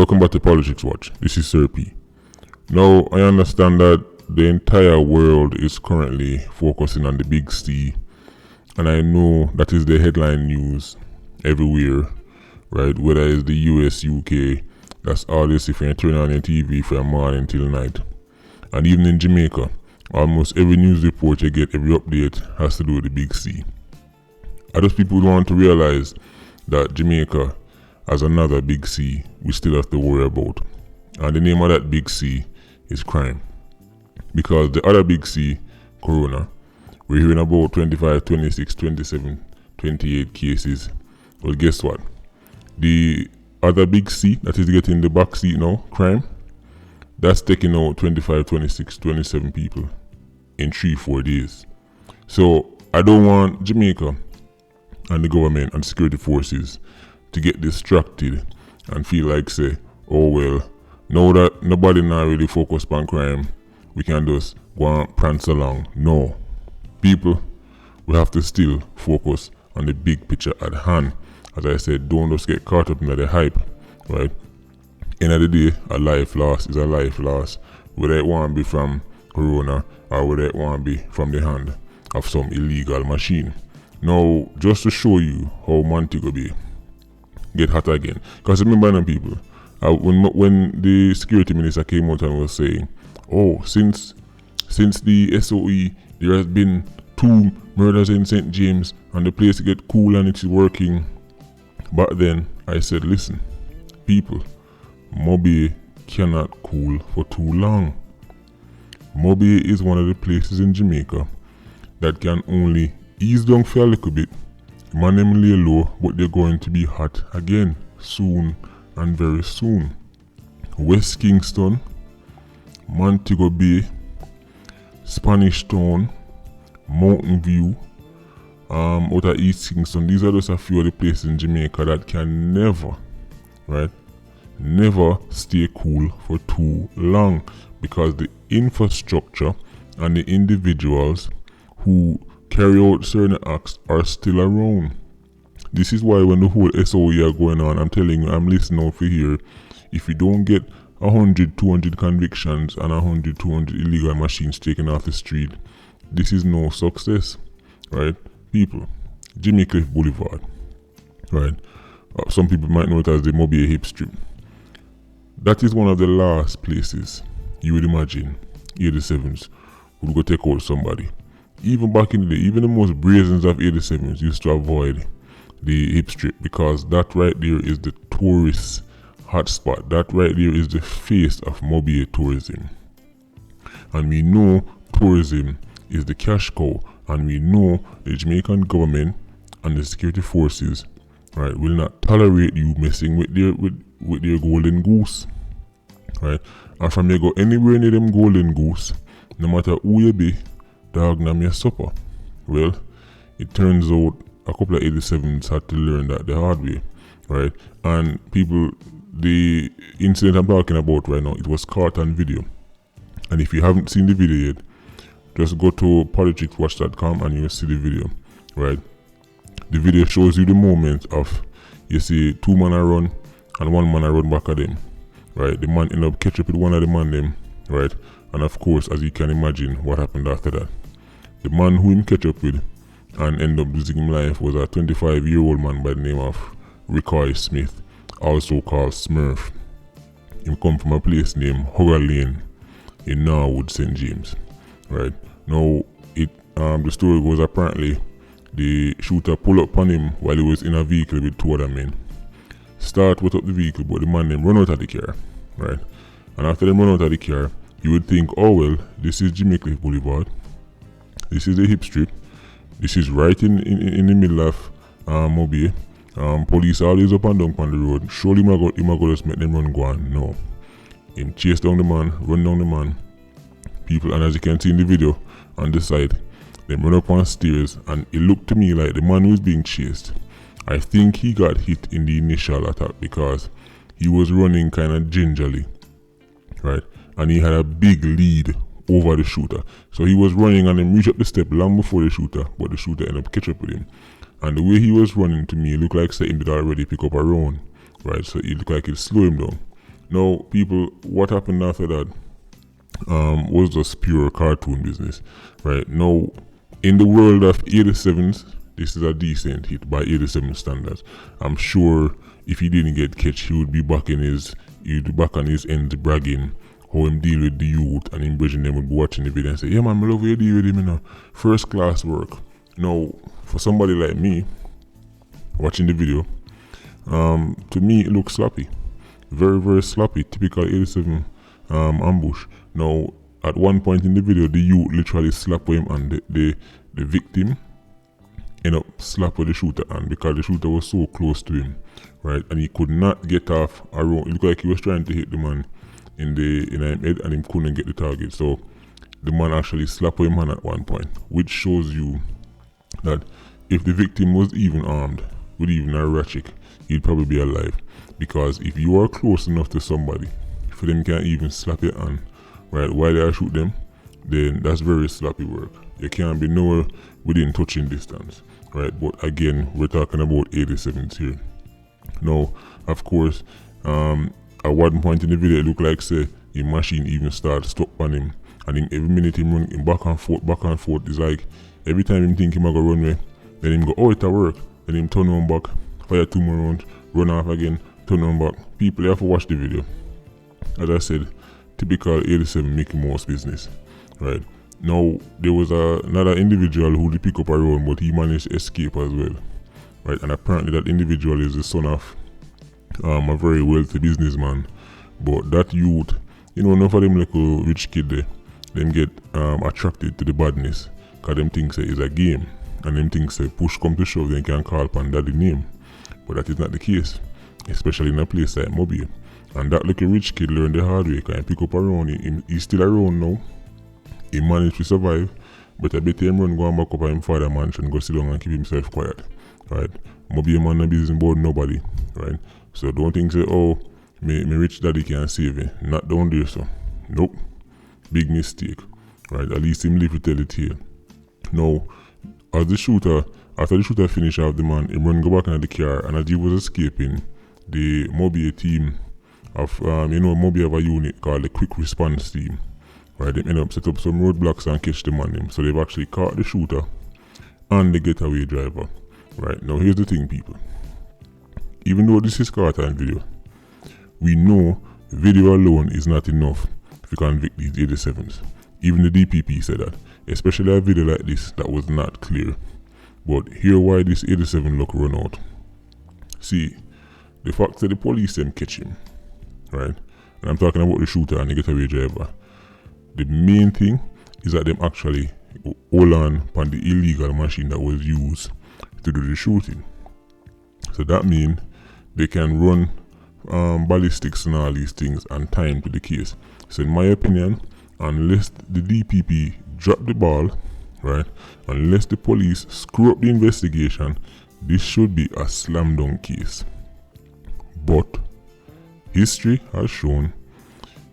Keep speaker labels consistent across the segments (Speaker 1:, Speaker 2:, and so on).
Speaker 1: Welcome back to Politics Watch. This is Sir P. Now, I understand that the entire world is currently focusing on the big C, and I know that is the headline news everywhere, right? Whether it's the US, UK, that's all this if you turn on your TV from morning till night. And even in Jamaica, almost every news report you get, every update has to do with the big C. Others people don't want to realize that Jamaica has another big C we still have to worry about. And the name of that big C is crime. Because the other big C, Corona, we're hearing about 25, 26, 27, 28 cases. Well, guess what? The other big C that is getting the back seat now, crime, that's taking out 25, 26, 27 people in 3-4 days. So I don't want Jamaica and the government and security forces to get distracted and feel like say, oh well, now that nobody now really focused on crime, we can just go and prance along. No. People, we have to still focus on the big picture at hand. As I said, don't just get caught up in the hype, right? End of the day, a life lost is a life lost. Whether it want to be from Corona or whether it want to be from the hand of some illegal machine. Now, just to show you how Montego Bay get hot again. Because remember now people, when the security minister came out and was saying, oh, since the SOE, there has been 2 murders in St. James and the place get cool and it's working. But then I said, listen, people, Mobay cannot cool for too long. Mobay is one of the places in Jamaica that can only ease down for a little bit. Man them lay low, but they're going to be hot again soon and very soon. West Kingston, Montego Bay, Spanish Town, Mountain View, out of East Kingston. These are just a few of the places in Jamaica that can never stay cool for too long because the infrastructure and the individuals who carry out certain acts are still around. This is why when the whole SOE are going on, I'm telling you, I'm listening out for here. If you don't get 100, 200 convictions and 100, 200 illegal machines taken off the street, this is no success, right? People, Jimmy Cliff Boulevard, right? Some people might know it as the Mobay Hip Strip. That is one of the last places you would imagine 87s would go take out somebody. Even back in the day, even the most brazens of 87s used to avoid the Hip Strip because that right there is the tourist hotspot. That right there is the face of Mobay tourism. And we know tourism is the cash cow, and we know the Jamaican government and the security forces, right, will not tolerate you messing with their golden goose, right? And from you go anywhere near them golden goose, no matter who you be, dog nam your supper. Well, it turns out a couple of 87s had to learn that the hard way, right? And people, the incident I'm talking about right now, it was caught on video. And if you haven't seen the video yet, just go to politicswatch.com and you'll see the video, right? The video shows you the moment of, you see 2 men are run and 1 man are run back at them, right? The man end up catch up with one of the man them, right? And of course, as you can imagine, what happened after that. The man who him catch up with and end up losing his life was a 25-year-old man by the name of Ricoy Smith, also called Smurf. He come from a place named Hogger Lane in Norwood, St. James, right? Now, the story goes apparently the shooter pulled up on him while he was in a vehicle with 2 other men. Start with up the vehicle, but the man them run out of the car, right? And after them run out of the car, you would think, oh well, this is Jimmy Cliff Boulevard, this is the Hip Strip, this is right in the middle of Mobay. Police always up and down on the road. Surely him go just make them run go on. No. Him chase down the man, run down the man. People, and as you can see in the video on this side, they run up on stairs, and it looked to me like the man who was being chased, I think he got hit in the initial attack because he was running kind of gingerly, right? And he had a big lead over the shooter. So he was running and then reached up the step long before the shooter, but the shooter ended up catch up with him. And the way he was running to me, it looked like something did already pick up a round, right? So it looked like it slowed him down. Now, people, what happened after that was just pure cartoon business, right? Now, in the world of 87s, this is a decent hit by 87 standards. I'm sure if he didn't get catch, he'd be back on his end bragging how him deal with the youth, and him bridging them would be watching the video and say, yeah man, I love how you deal with him, you know. First class work. Now, for somebody like me, watching the video, to me it looks sloppy. Very, very sloppy. Typical 87 ambush. Now, at one point in the video, the youth literally slap him, and the victim end up slap with the shooter hand because the shooter was so close to him, right? And he could not get off around. It looked like he was trying to hit the man in his head, and he couldn't get the target. So the man actually slapped him hand at one point, which shows you that if the victim was even armed with even a ratchet, he'd probably be alive. Because if you are close enough to somebody, for them can't even slap your hand, right, while they shoot them, then that's very sloppy work. You can't be nowhere within touching distance, right? But again, we're talking about 87s here. Now, of course, at one point in the video, it looked like say the machine even started stop on him, and then every minute him run him back and forth. It's like every time him think him a go run away, then him go, oh, it a work, then him turn on back, fire 2 more rounds, run off again, turn on back. People have to watch the video. As I said, typical 87 Mickey Mouse business, right? Now, there was another individual who did pick up a round, but he managed to escape as well, right? And apparently that individual is the son of a very wealthy businessman. But that youth, enough of them little rich kid there, them get attracted to the badness, because them think say it's a game, and them think say push come to shove, they can call upon daddy name. But that is not the case, especially in a place like Mobile. And that little rich kid learned the hard way, because he pick up around, he's still around now. He managed to survive, but I bet him run go back up at him father mansion, go sit down and keep himself quiet, right? Mobile man no business about nobody, right? So don't think say, oh, me rich daddy can save me. Not down there, so. Nope. Big mistake, right? At least him live to tell the tale. Now, after the shooter finished off the man, him run go back into the car, and as he was escaping, the Mobile team of, Mobile have a unit called the Quick Response Team, right? They end up set up some roadblocks and catch the man. So they've actually caught the shooter and the getaway driver, right? Now here's the thing, people. Even though this is cartoon video, we know video alone is not enough to convict these 87s. Even the DPP said that, especially a video like this that was not clear. But here why this 87 look run out. See, the fact that the police them catch him, right? And I'm talking about the shooter and the getaway driver. The main thing is that them actually hold on the illegal machine that was used to do the shooting. So that means they can run ballistics and all these things and time to the case. So in my opinion, unless the DPP drop the ball, right, unless the police screw up the investigation, this should be a slam dunk case. But history has shown,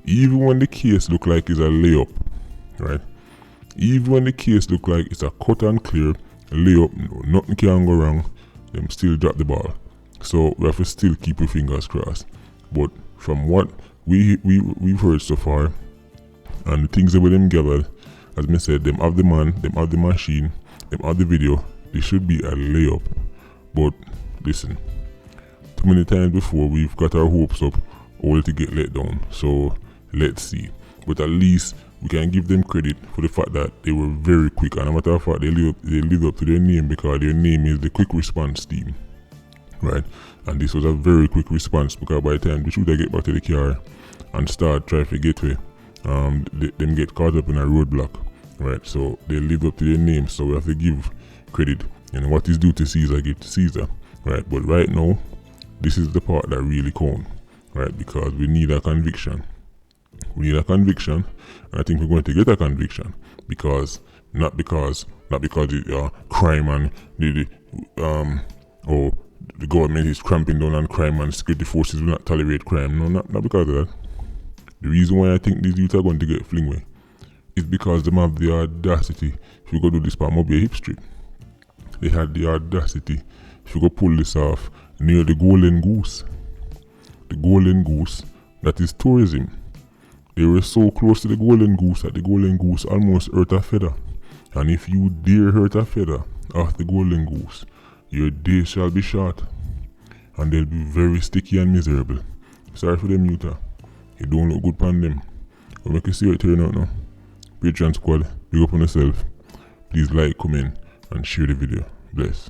Speaker 1: even when the case look like it's a layup, right, even when the case look like it's a cut and clear layup, nothing can go wrong, them still drop the ball. So we have to still keep our fingers crossed. But from what we've heard so far, and the things that we them gathered, as I said, them have the man, them have the machine, them have the video, they should be a layup. But listen, too many times before we've got our hopes up only to get let down. So let's see. But at least we can give them credit for the fact that they were very quick, and a matter of fact they live up to their name, because their name is the Quick Response Team, right? And this was a very quick response, because by the time the shooter get back to the car and start trying to get away, them get caught up in a roadblock, right? So they live up to their name, so we have to give credit, and what is due to Caesar, give to Caesar, right? But right now, this is the part that really counts, right? Because we need a conviction. We need a conviction, and I think we're going to get a conviction, because not because the crime and the government is cramping down on crime and security forces will not tolerate crime. No, not because of that. The reason why I think these youth are going to get fling away is because they have the audacity. If you go do this for Mobile hip strip, they had the audacity. If you go pull this off near the Golden Goose that is tourism. They were so close to the golden goose that the golden goose almost hurt a feather. And if you dare hurt a feather of the golden goose, your days shall be short, and they'll be very sticky and miserable. Sorry for them, Utah. It don't look good upon them. But make you see it turn out now. Patreon squad, big up on yourself. Please like, comment, and share the video. Bless.